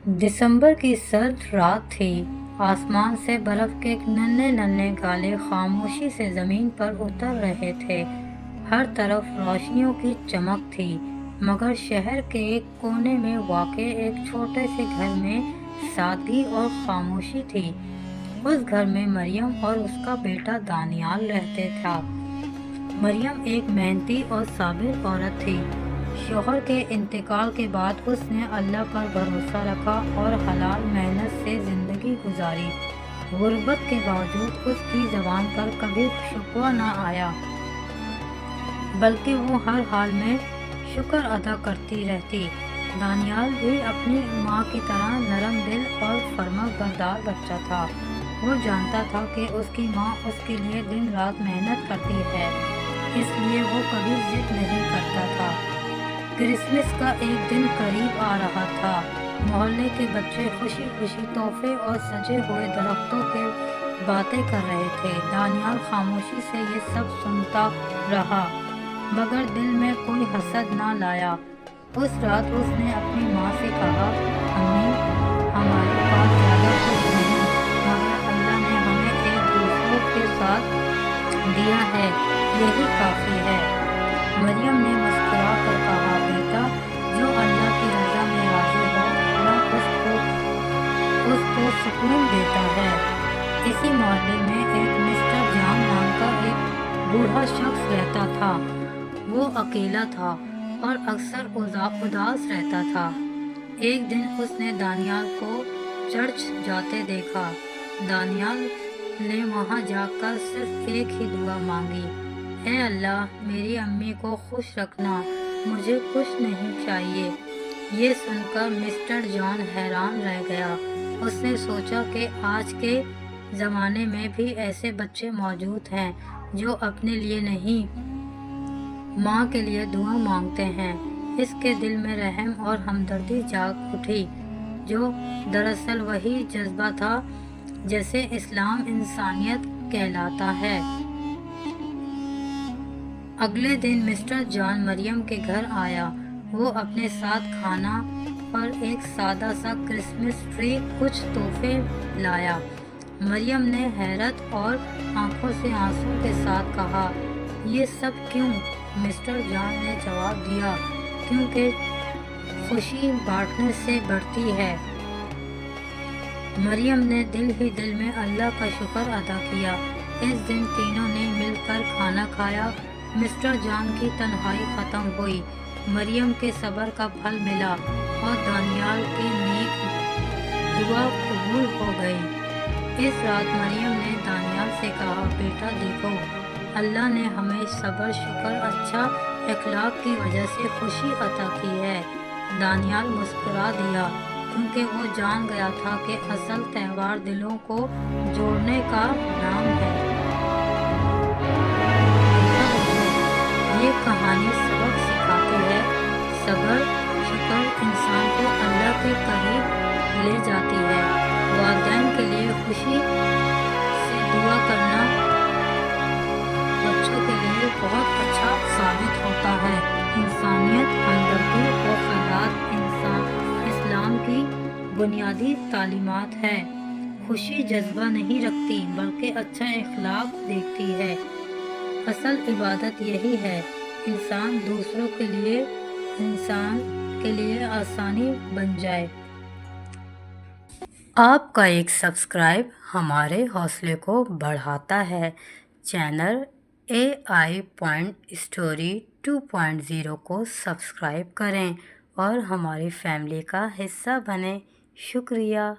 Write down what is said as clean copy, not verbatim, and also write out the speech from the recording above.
दिसंबर की सर्द रात थी। आसमान से बर्फ के नन्हे नन्हे गाले खामोशी से जमीन पर उतर रहे थे। हर तरफ रोशनियों की चमक थी, मगर शहर के एक कोने में वाक़े एक छोटे से घर में सादगी और खामोशी थी। उस घर में मरियम और उसका बेटा दानियाल रहते था। मरियम एक मेहनती और साबिर औरत थी। शौहर के इंतकाल के बाद उसने अल्लाह पर भरोसा रखा और हलाल मेहनत से ज़िंदगी गुजारी। गुर्बत के बावजूद उसकी ज़बान पर कभी शिकवा न आया, बल्कि वो हर हाल में शुक्र अदा करती रहती। दानियाल भी अपनी माँ की तरह नरम दिल और फर्माबरदार बच्चा था। वो जानता था कि उसकी माँ उसके लिए दिन रात मेहनत करती है, इसलिए वो कभी जिद नहीं करता था। क्रिसमस का एक दिन करीब आ रहा था। मोहल्ले के बच्चे खुशी खुशी तोहफे और सजे हुए दरख्तों के बातें कर रहे थे। दानियाल खामोशी से ये सब सुनता रहा, मगर दिल में कोई हसद ना लाया। उस रात उसने अपनी माँ से कहा, अम्मी, हमारे पास ज़्यादा कुछ नहीं, मगर अल्लाह ने हमें एक दूसरों के साथ दिया है, यही काफ़ी है। मरियम ने मुस्कुरा कर कहा, बेटा, जो अल्लाह की रज़ा में राज़ी हो, अल्लाह उसको सुकून देता है। इसी मोहल्ले में एक मिस्टर जॉन नाम का एक बूढ़ा शख्स रहता था। वो अकेला था और अक्सर उदास रहता था। एक दिन उसने दानियाल को चर्च जाते देखा। दानियाल ने वहाँ जाकर सिर्फ एक ही दुआ मांगी, ऐ अल्लाह, मेरी अम्मी को खुश रखना, मुझे कुछ नहीं चाहिए। ये सुनकर मिस्टर जॉन हैरान रह गया। उसने सोचा कि आज के ज़माने में भी ऐसे बच्चे मौजूद हैं जो अपने लिए नहीं, माँ के लिए दुआ मांगते हैं। इसके दिल में रहम और हमदर्दी जाग उठी, जो दरअसल वही जज्बा था जैसे इस्लाम इंसानियत कहलाता है। अगले दिन मिस्टर जॉन मरियम के घर आया। वो अपने साथ खाना और एक सादा सा क्रिसमस ट्री, कुछ तोहफे लाया। मरियम ने हैरत और आंखों से आंसू के साथ कहा, ये सब क्यों? मिस्टर जॉन ने जवाब दिया, क्योंकि खुशी बांटने से बढ़ती है। मरियम ने दिल ही दिल में अल्लाह का शुक्र अदा किया। इस दिन तीनों ने मिलकर खाना खाया। मिस्टर जॉन की तन्हाई ख़त्म हुई, मरियम के सब्र का फल मिला और दानियाल की नेक दुआ कबूल हो गई। इस रात मरियम ने दानियाल से कहा, बेटा देखो, अल्लाह ने हमें सब्र, शुक्र, अच्छा इखलाक की वजह से खुशी अता की है। दानियाल मुस्कुरा दिया, क्योंकि वो जान गया था कि असल त्यौहार दिलों को जोड़ने का नाम है। ये कहानी सबक सिखाती है, सब्र, शुक्र इंसान को अल्लाह के करीब ले जाती है। वालिदैन के लिए खुशी से दुआ करना बच्चों के लिए बहुत अच्छा साबित होता है। इंसानियत, हमदर्दी और खैरात इस्लाम की बुनियादी तालीमात है। खुशी जज्बा नहीं रखती, बल्कि अच्छा इखलाक देखती है। असल इबादत यही है, इंसान के लिए आसानी बन जाए। आपका एक सब्सक्राइब हमारे हौसले को बढ़ाता है। चैनल AI पॉइंट स्टोरी 2.0 को सब्सक्राइब करें और हमारी फैमिली का हिस्सा बनें। शुक्रिया।